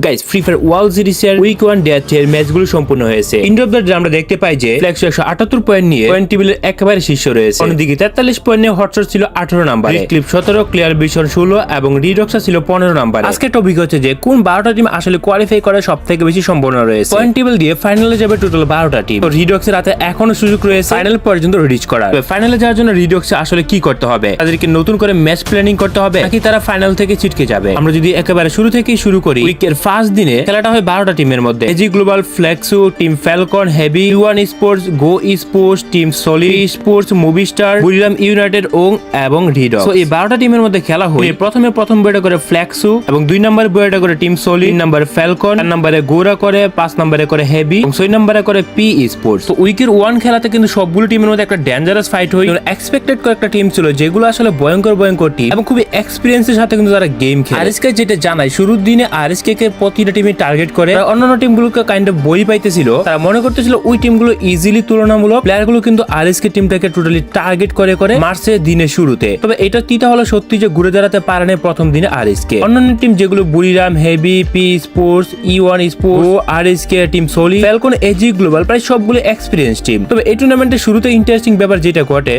Guys free fire world সিরিজের week 1 day 10 ম্যাচগুলো সম্পূর্ণ হয়েছে। ইন্ড অফ দ্য ডে আমরা দেখতে পাই যে ফ্লেক্স 178 পয়েন্ট নিয়ে পয়েন্ট টেবিলের একেবারে শীর্ষ রয়েছে। অন্যদিকে 43 পয়েন্ট নিয়ে হটশট ছিল 18 নম্বরে, ক্লিপ 17, ক্লিয়ার ভিশন 16 এবং রিডক্সা ছিল 15 নম্বরে। আজকে টপিক হচ্ছে যে কোন 12টা টিম আসলে কোয়ালিফাই করার সবথেকে বেশি সম্ভাবনা রয়েছে। পয়েন্ট টেবিল দিয়ে ফাইনালে যাবে টোটাল 12টা টিম। তো রিডক্সের হাতে এখনো সুযোগ রয়েছে ফাইনাল পর্যন্ত রিচ করার। ফাইনালে যাওয়ার জন্য রিডক্সে আসলে কি করতে হবে? তাদেরকে নতুন করে ম্যাচ প্ল্যানিং করতে হবে নাকি তারা ফাইনাল থেকে ছিটকে যাবে? আমরা যদি একেবারে শুরু থেকেই শুরু করি, উইকের ফার্স্ট দিনে খেলাটা হয় 12টা টিমের মধ্যে। AG Global, Flexu, Team Falcon, Heavy, Yuan Sports, Go Sports, Team Solid Sports, Movie Star, Buriram United এবং রিডক্স। তো এই 12টা টিমের মধ্যে খেলা হয়। প্রথম বইটা করে ফ্লেক্সু এবং 2 নম্বর বইটা করে টিম সলিড, 3 নম্বরে ফ্যালকন, 4 নম্বরে গোরা করে, 5 নম্বরে করে হেভি এবং 6 নম্বরে করে পি স্পোর্টস। তো উইকের 1 খেলাতে কিন্তু সবগুলো টিমের মধ্যে একটা ডেঞ্জারাস ফাইট হয়। এক্সপেক্টেড কয়েকটা টিম ছিল যেগুলো আসলে ভয়ঙ্কর টিম এবং খুবই এক্সপেরিয়েন্সের সাথে কিন্তু তারা গেম খেলে। আরএসকে যেটা জানায় শুরুর দিনে আরএসকে কে প্রতিটা টিমে টার্গেট করে, অন্যান্য টিমগুলোকে কাইন্ড অফ বই পাইতেছিল। তারা মনে করতেছিল ওই টিমগুলো ইজিলি তুলনামূলক প্লেয়ারগুলো কিন্তু আরএসকে টিমটাকে টোটালি টার্গেট করে মারছে দিনের শুরুতে। তবে এটা তিতা হলো সত্যি যে ঘুরে দাঁড়াতে পারে না প্রথম দিনে আরএসকে। অন্যান্য টিম যেগুলো Buriram, Heavy, P Sports, Yuan Sports, RSK, Team Solid, Falcon, AG Global প্রায় সবগুলো এক্সপেরিয়েন্স টিম। তবে এই টুর্নামেন্টের শুরুতে ইন্টারেস্টিং ব্যাপার যেটা ঘটে,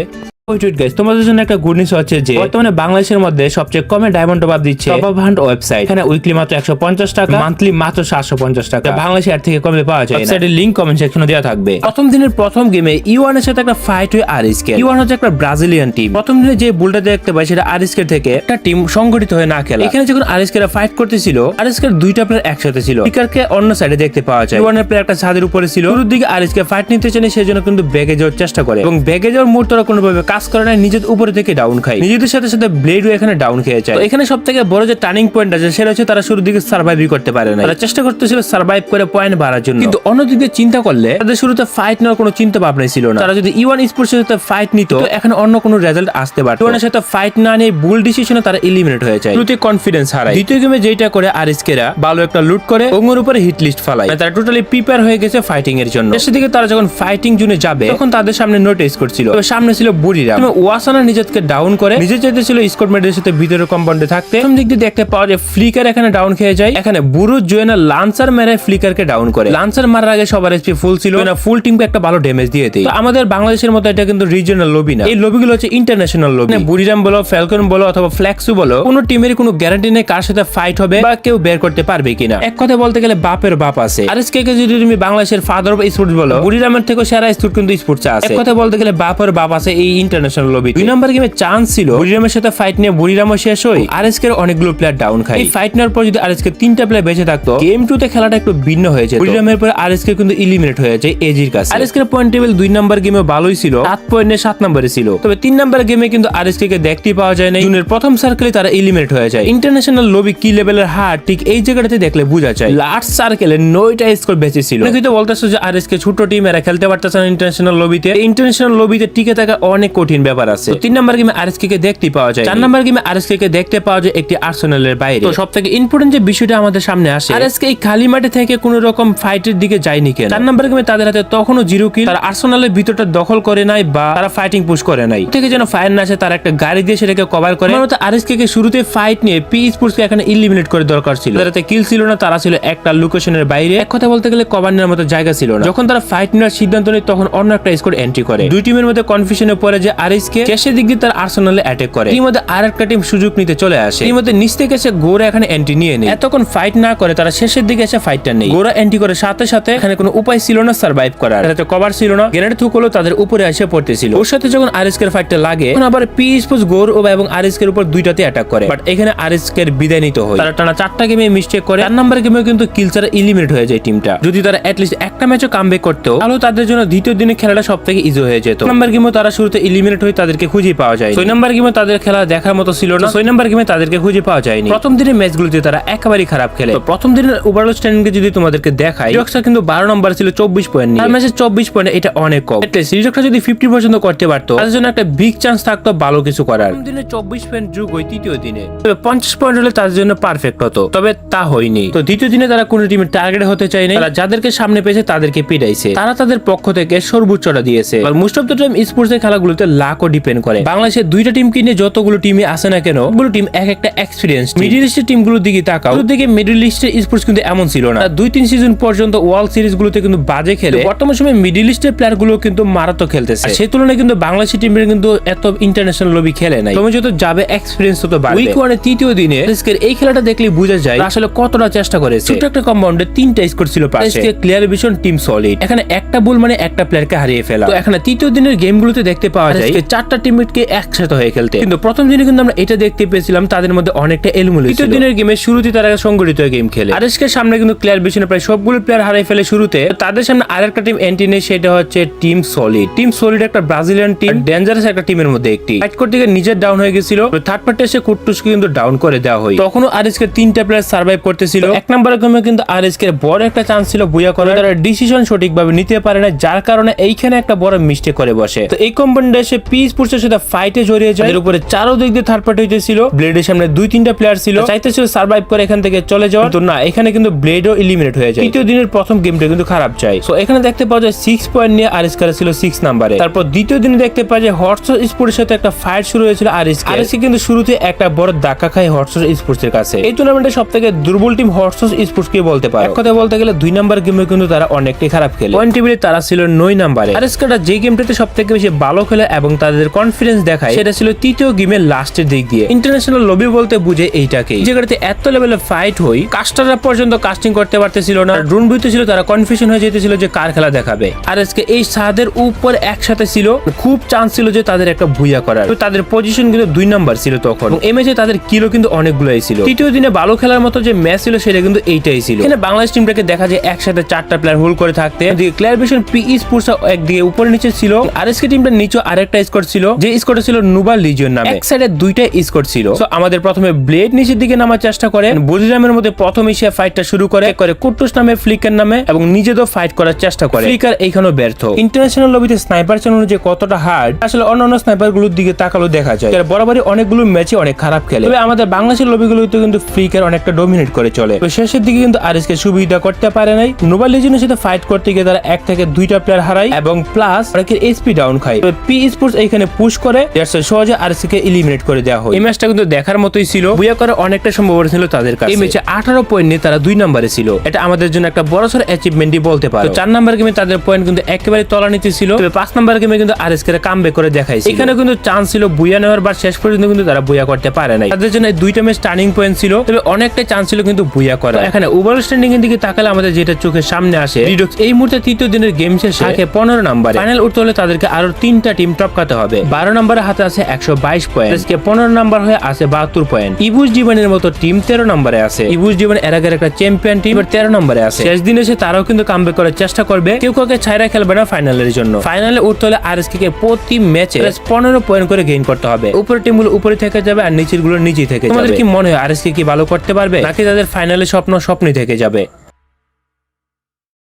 তোমাদের জন্য একটা গুড নিউজ হচ্ছে যে বর্তমানে বাংলাদেশের মধ্যে সবচেয়ে কমে ডায়মন্ড টপ আপ দিচ্ছে টপ আপ হান্ট ওয়েবসাইট। এখানে উইকলি মাত্র 150 টাকা, মান্থলি মাত্র 750 টাকা। বাংলাদেশে এর থেকে কমে পাওয়া যায় না। ওয়েবসাইটের লিংক কমেন্ট সেকশনে দেওয়া থাকবে। প্রথম দিনের প্রথম গেমে ইউয়ান এর সাথে একটা ফাইট হয় আরএসকে। ইউয়ান হচ্ছে একটা ব্রাজিলিয়ান টিম। প্রথম দিনে যে বুলটা দেখতে পাই সেটা আরএসকে থেকে একটা টিম সংগঠিত হয়ে না খেলা। এখানে যখন আরএসকে ফাইট করতেছিল, আরএসকে দুইটা প্লেয়ার একসাথে ছিল। স্পিকারকে অন্য সাইডে দেখতে পাওয়া যায়। ইউয়ান এর প্লেয়ার একটা ছাদের উপরে ছিল। শুরুর দিকে আরএসকে ফাইট নিতে চায়, সেজন্য কিন্তু ব্যাগে যাওয়ার চেষ্টা করে এবং ব্যাগে যাওয়ার মুহূর্তটা কোনোভাবে কাজ করে না, নিজের উপরে থেকে ডাউন খায়। নিজেদের সাথে সাথে ব্লেডও এখানে ডাউন খেয়ে যায়। এখানে সবথেকে বড় যে টার্নিং পয়েন্ট আছে সেটা হচ্ছে তারা শুরুর দিকে সার্ভাইভই করতে পারে না। তারা চেষ্টা করতেছিল সার্ভাইভ করে পয়েন্ট বাড়ার জন্য, কিন্তু অন্যদিকে চিন্তা করলে তাদের শুরুতে ফাইট নেওয়ার কোনো চিন্তা ভাবনাই ছিল না। তারা যদি ইউয়ান স্পোর্টস এর সাথে ফাইট নিত এখানে অন্য কোনো রেজাল্ট আসতে পারত। ইউয়ানের সাথে ফাইট না নিয়ে ভুল ডিসিশনে তারা এলিমিনেট হয়ে যায়। শুরুতে কনফিডেন্স হারায়। দ্বিতীয় গেমে যেটা করে আরএসকেরা ভালো একটা লুট করে ওর উপরে হিট লিস্ট ফালায়। তারা টোটালি প্রিপেয়ার হয়ে গেছে ফাইটিং এর জন্য। শেষের দিকে তারা যখন ফাইটিং জোনে যাবে তখন তাদের সামনে নোটিস করছিল, সামনে ছিল বুরিরাম। ওয়াসানা নিজেকে ডাউন করে নিজে চাইতেছিল স্কট মেডের সাথে ভিতরে কম্পাউন্ডে থাকতে। প্রথম দিক দিয়ে দেখতে পাওয়া যায় ফ্লিকার এখানে ডাউন খেয়ে যায়। এখানে বুরু জোয়েনা লান্সার মেরে ফ্লিকারকে ডাউন করে। লান্সার মারার আগে সবার এসপি ফুল ছিল না, ফুল টিমকে একটা ভালো ড্যামেজ দিয়ে দেয়। আমাদের বাংলাদেশের মতো এটা কিন্তু রিজিওনাল লবি না, এই লবিগুলো হচ্ছে ইন্টারন্যাশনাল লবি। বুরিরাম বলো, ফ্যালকন বলো অথবা ফ্লেক্সু বলো, কোন টিমের কোনো গ্যারান্টি নেই কার সাথে ফাইট হবে বা কেউ বের করতে পারবে কিনা। এক কথা বলতে গেলে বাপের বাপ আছে। আরএসকে কে যদি তুমি বাংলাদেশের ফাদার অফ স্পোর্টস বলো, বুরিরামের থেকে সেরা স্পোর্ট কিন্তু স্পোর্টস আছে। এক কথা বলতে গেলে বাপের বাপ আছে এই ইন্টারন্যাশনাল লবি। 2 নম্বর গেমে চান্স ছিল বুরিরামের সাথে ফাইট নিয়ে বুরিরামও শেষ হয়, আরএসকে এর অনেকগুলো প্লেয়ার ডাউন খায়। এই ফাইট নেওয়ার পর যদি আরএসকে 3টা প্লেয়ার বেঁচে থাকতো গেম 2 তে খেলাটা একটু ভিন্ন হয়ে যেত। বুরিরামের পর আরএসকে কিন্তু এলিমিনেট হয়ে যায় এজির কাছে। আরএসকে এর পয়েন্ট টেবিল 2 নম্বর গেমে ভালোই ছিল, 7 পয়েন্টে 7 নম্বরে ছিল। তবে 3 নম্বর গেমে কিন্তু আরএসকে কে দেখতেই পাওয়া যায় না। জুনের প্রথম সার্কেলে তারা এলিমিনেট হয়ে যায়। ইন্টারন্যাশনাল লবি কি লেভেলের হার ঠিক এই জায়গাটাতে দেখলে বোঝা যায়। লাস্ট সার্কেলে 9টা স্কোর বেঁচে ছিল। কিন্তু বলতেছে যে আরএসকে ছোট টিম এরা খেলতে পারতেছে না ইন্টারন্যাশনাল লবিতে। ইন্টারন্যাশনাল লবিতে টিকে থাকা অনেক কঠিন ব্যাপার আছে। 3 নম্বর গেমে আরএসকে কে দেখতেই পাওয়া যায়। 4 নম্বর গেমে আরএসকে কে দেখতে পাওয়া যায় একটি আর্সেনালের বাইরে। তো সবথেকে ইম্পর্টেন্ট যে বিষয়টা আমাদের সামনে আসে, আরএসকে এই খালি মাঠে থেকে কোন রকম ফাইটের দিকে যায়নি কেন? 4 নম্বর গেমে তাদের হাতে তখনও 0 কিল। তারা আর্সেনালের ভিতরটা দখল করে নাই বা তারা ফাইটিং পুশ করে নাই। থেকে যেন ফায়ার না আসে তারা একটা গাড়ি দিয়ে সেটাকে কভার করে। মানে আরএসকে কে শুরুতে ফাইট নিয়ে পি স্পোর্টস কে এখানে এলিমিনেট করে দরকার ছিল। তাদের হাতে কিল ছিল না, তারা ছিল একটা লোকেশনের বাইরে। এক কথা বলতে গেলে কভার নেওয়ার মতো জায়গা ছিল না। যখন তারা ফাইট নেওয়ার সিদ্ধান্ত নেয় তখন অন্য একটা স্কোর এন্ট্রি করে। দুই টিমের মধ্যে কনফিউশনে পড়ে যে আরএসকে শেষের দিক দিয়ে তার আর্সেনালে অ্যাটাক করে। এর মধ্যে আরেকটা টিম সুযোগ নিতে চলে আসে। এর মধ্যে নিচ থেকে এসে গোরা এখানে এন্ট্রি নিয়ে নেয়। এতক্ষণ ফাইট না করে তারা শেষের দিকে এসে ফাইটটা নেই। গোরা এন্ট্রি করে সাথে সাথে এখানে কোনো উপায় ছিল না সার্ভাইভ করার। তাতে কভার ছিল না, গ্রেনেড থুকলো তাদের উপরে এসে পড়তেছিল। ওর সাথে যখন আরএসকে এর ফাইটটা লাগে তখন আবার পি স্পোর্টস গোর এবং আরএসকে এর উপর দুইটাতে অ্যাটাক করে। বাট এখানে আরএসকে এর বিদায় নিতে হয়। তারা টানা 4টা গেমে মিস্টেক করে। 4 নম্বর গেমে কিন্তু কিল ছাড়া এলিমিনেট হয়ে যায় টিমটা। যদি তারা অ্যাটলিস্ট একটা ম্যাচও কামব্যাক করতো তাহলে তাদের জন্য দ্বিতীয় দিনে খেলাটা সবথেকে ইজি হয়ে যেত। 4 নম্বর গেমে তারা শুরুতে এলিমিনেট হয়ে তাদেরকে খুঁজে পাওয়া যায়। 6 নম্বর গেমে তাদের খেলা দেখার মতো ছিল না। 6 নম্বর গেমে তাদেরকে খুঁজে পাওয়া যায়নি। প্রথম দিনের ম্যাচগুলোতে তারা একেবারেই খারাপ খেলে। প্রথম দিনের ওভারঅল স্ট্যান্ডিং যদি তোমাদেরকে দেখাই, রিডক্সা কিন্তু 12 নম্বর ছিল 24 পয়েন্ট নিয়ে। আর ম্যাচে 24 পয়েন্ট এটা অনেক কম। এটলিস্ট রিডক্সা যদি 50 পর্যন্ত করতে পারতো তাদের জন্য একটা বিগ চান্স থাকতো ভালো কিছু করার। প্রথম দিনে 24 পয়েন্ট যোগ হয় তৃতীয় দিনে, তবে 50 পয়েন্ট হলে তাদের জন্য পারফেক্ট হতো। তবে তা হয়নি। তো দ্বিতীয় দিনে তারা কোনো টিমের টার্গেট হতে চায়নি। তারা যাদেরকে সামনে পেয়েছে তাদেরকে পিটাইছে। তারা তাদের পক্ষ থেকে সর্বোচ্চটা দিয়েছে। আর most of the time sports এর খেলাগুলোতে লাকও ডিপেন্ড করে। বাংলাদেশের দুইটা টিম কিনে যতগুলো টিমই আসে না কেন, সবগুলো টিম এক একটা এক্সপিরিয়েন্স। মিডল ইস্টের টিমগুলোর দিকে তাকাও, ওর দিকে মিডল ইস্টের স্পোর্টস কিন্তু এমন ছিল না। 2-3 সিজন পর্যন্ত ওয়ার্ল্ড সিরিজ গুলোতে কিন্তু বাজে খেলে, বর্তমান সময়ে মিডল ইস্টের প্লেয়ার গুলো কিন্তু মারাত্মক খেলতেছে। সেই তুলনায় কিন্তু বাংলাদেশি টিমের কিন্তু এত ইন্টারন্যাশনাল লবি খেলে নাই। তুমি যত যাবে এক্সপিরিয়েন্স তত বাড়বে। উইক 1 এর তৃতীয় দিনে আজকের এই খেলাটা দেখলে বোঝা যায় আসলে কতটা চেষ্টা করেছে। ছোট একটা কম্পাউন্ডে 3টা স্কোর ছিল পাশে। আজকে ক্লিয়ার ভিশন টিম সলিড। এখানে একটা বল মানে একটা প্লেয়ারকে হারিয়ে ফেলা। তো এখানে তৃতীয় দিনের গেমগুলোতে দেখতে পাওয়া যায় আজকে 4টা টিমমেটকে একসাথে হয়ে খেলতে। কিন্তু প্রথম দিনে কিন্তু আমরা এটা দেখতে পেয়েছিলাম তাদের মধ্যে অনেকটা এলোমেলো ছিল। তৃতীয় দিনের গেমের শুরুতে তারা সংগঠিত হয়ে গেম খেলে। আজকে সামনে কিন্তু ক্লিয়ার ভিশনে প্রায় সবগুলো প্লেয়ার হারিয়ে ফেলে শুরুতে। তাদের সামনে আরেকটা টিম এন্ট্রি নেয়, সেটা হচ্ছে টিম সলিড। টিম সলিড একটা ব্রাজিলিয়ান টিম, ডেঞ্জারাস একটা টিমের মধ্যে একটি। ফাইট করতে গিয়ে নিজের ডাউন হয়ে গেছিল, থার্ড পার্টি এসে কুট্টুসকে কিন্তু ডাউন করে দেওয়া হয়। তখনও আরএসকে 3টা প্লেয়ার সার্ভাইভ করতেছিল। এক নম্বরের গেমে কিন্তু আরএসকে বড় একটা চান্স ছিল বুয়া করার, তারা ডিসিশন সঠিকভাবে নিতে পারে না, যার কারণে এইখানে একটা বড় মিস্টেক করে বসে। তো এই কোম্পানিটা এসে পিস পুরুষের সাথে ফাইটে জড়িয়ে যায়। এর উপরে চারোদিক দিয়ে থার্ড পার্টি হইতেছিল। ব্লেডের সামনে 2-3টা প্লেয়ার ছিল, চাইতেছিল সার্ভাইভ করে এখান থেকে চলে যাওয়া, তো না, এখানে কিন্তু ব্লেডও এলিমিনেট হয়ে যায়। তৃতীয় দিনের প্রথম গেমটা কিন্তু খারাপ যায়। সো এখানে দেখতে পাওয়া যায় 6 পয়েন্ট নিয়ে আরএসকে ছিল 6 নম্বরে। তারপর দ্বিতীয় দিনে দেখতে পাওয়া যায় হটস স্পোর্টসের সাথে একটা ফাইট শুরু হয়েছিল আরএসকে কিন্তু শুরুতে একটা বড় ধাক্কা খায় হটস স্পোর্টস এর কাছে। এই টুর্নামেন্টে সবথেকে দুর্বল টিম হটস স্পোর্টস কে বলতে পারে। এক কথা বলতে গেলে 2 নাম্বার গেমে কিন্তু তারা অনেকটাই খারাপ খেলে। পয়েন্ট টেবিলে তারা ছিল 9 নম্বরে। আরএসকেটা যে গেমটাতে সবথেকে বেশি ভালো খেলে এবং তাদের কনফিডেন্স দেখায় সেটা ছিল তৃতীয় গেমের লাস্টের দিক দিয়ে। ইন্টারন্যাশনাল লবি বলতে বুঝে এইটাকে, যেটাতে এত লেভেলে ফাইট হই কাস্টাররা পর্যন্ত কাস্টিং করতে পারতেছিল না। ড্রোন বুঝতে ছিল, তারা কনফিউশন হয়ে যেতেছিল যে কার খেলা দেখাবে। আরএসকে এই সাদের উপর একসাথে ছিল, খুব চান্স ছিল যে তাদের একটা ভুইয়া করার। তো তাদের পজিশন কিন্তু 2 নাম্বার ছিল তখন। এই ম্যাচে তাদের কিলো কিন্তু অনেকগুলোই ছিল। তৃতীয় দিনে ভালো খেলার মতো যে ম্যাচ ছিল সেটা কিন্তু এইটাই ছিল। এখানে বাংলাদেশ টিমটাকে দেখা যায় একসাথে 4টা প্লেয়ার হোল্ড করে থাকতে। এদিকে ক্লিয়ার ভিশন পি স্পোর্টস একদিকে উপরে নিচে ছিল, আরএসকে টিমটা নিচে আরেকটা স্কোর ছিল, যে স্কোরটা ছিল নুবাল লিজিয়ন নামে। এক সাইডে 2টা স্কোর ছিল। সো আমাদের প্রথমে ব্লেড নিচের দিকে নামার চেষ্টা করে, বুঝিরামের মধ্যে প্রথম এসে ফাইটটা শুরু করে কুট্টুস নামে, ফ্লিকার নামে, এবং নিজেও ফাইট করার চেষ্টা করে। ফ্লিকার এইখানেও ব্যর্থ। ইন্টারন্যাশনাল লবিতে স্নাইপার চালানো যে কতটা হার্ড আসলে অন্যান্য স্নাইপার গুলোর দিকে তাকালো দেখা যায়। বরাবরই অনেকগুলো ম্যাচে অনেক খারাপ খেলে, তবে আমাদের বাংলাদেশের লবিগুলোতে কিন্তু ফ্লিকার অনেকটা ডমিনেট করে চলে। তো শেষের দিকে কিন্তু আরএসকে সুবিধা করতে পারে নাই। নোবাল লিজেন্ডের সাথে ফাইট করতে গিয়ে তারা 1 থেকে 2টা প্লেয়ার হারায় এবং প্লাস অনেকের এসপি ডাউন খায়। পি স্পোর্টস এইখানে পুশ করে সহজে আরএসকে এলিমিনেট করে দেওয়া হয়। এই ম্যাচটা কিন্তু দেখার মতোই ছিল, বুয়া করার অনেকটা সম্ভাবনা ছিল তাদের কাছে। এই ম্যাচে 18 পয়েন্ট নিয়ে তারা 2 নম্বরে ছিল। এটা আমাদের জন্য একটা বড়সড় অ্যাচিভমেন্টই বলতে পারো। 4 নাম্বার গেমে তাদের পয়েন্ট কিন্তু একেবারে তলানিতে ছিল, তবে 5 নাম্বার গেমে কিন্তু আরএসকে কামব্যাক করে দেখাইছে। এখানে কিন্তু চান্স ছিল বুয়া নেওয়ার, বা শেষ পর্যন্ত কিন্তু তারা বুয়া করতে পারে নাই। তাদের জন্য 2টা ম্যাচ টার্নিং পয়েন্ট ছিল, তবে অনেকটা চান্স ছিল কিন্তু বুয়া করা। এখানে ওভারঅল স্ট্যান্ডিং এর দিকে তাকালে আমাদের যেটা চোখের সামনে আসে, রিডক্স এই মুহূর্তে তৃতীয় দিনের গেম শেষে 15 নম্বরে। ফাইনাল উঠতে হলে তাদেরকে আরো 3টা টিম টপকাতে হবে। 12 নম্বরের হাতে আছে 122 পয়েন্ট, আজকে 15 নম্বর হয়ে আছে 72 পয়েন্ট। ইবুস জীবনের মতো টিম 13 নম্বরে আছে। ইবুস জীবন এর আগের একটা চ্যাম্পিয়ন টিম 13 নম্বরে আছে। শেষ দিনে এসে তারাও কিন্তু কামব্যাক করার চেষ্টা করবে, কেউ কাউকে ছাইরা খেলবে না ফাইনালের জন্য। ফাইনালে উঠতে হলে আরএসকে কে প্রতি ম্যাচে 15 পয়েন্ট করে গেইন করতে হবে। উপরের টিমগুলো উপরে থেকে যাবে আর নিচের গুলো নিচেই থেকে যাবে। তোমাদের কি মনে হয় আরএসকে কি ভালো করতে পারবে, নাকি তাদের ফাইনালে স্বপ্নই থেকে যাবে?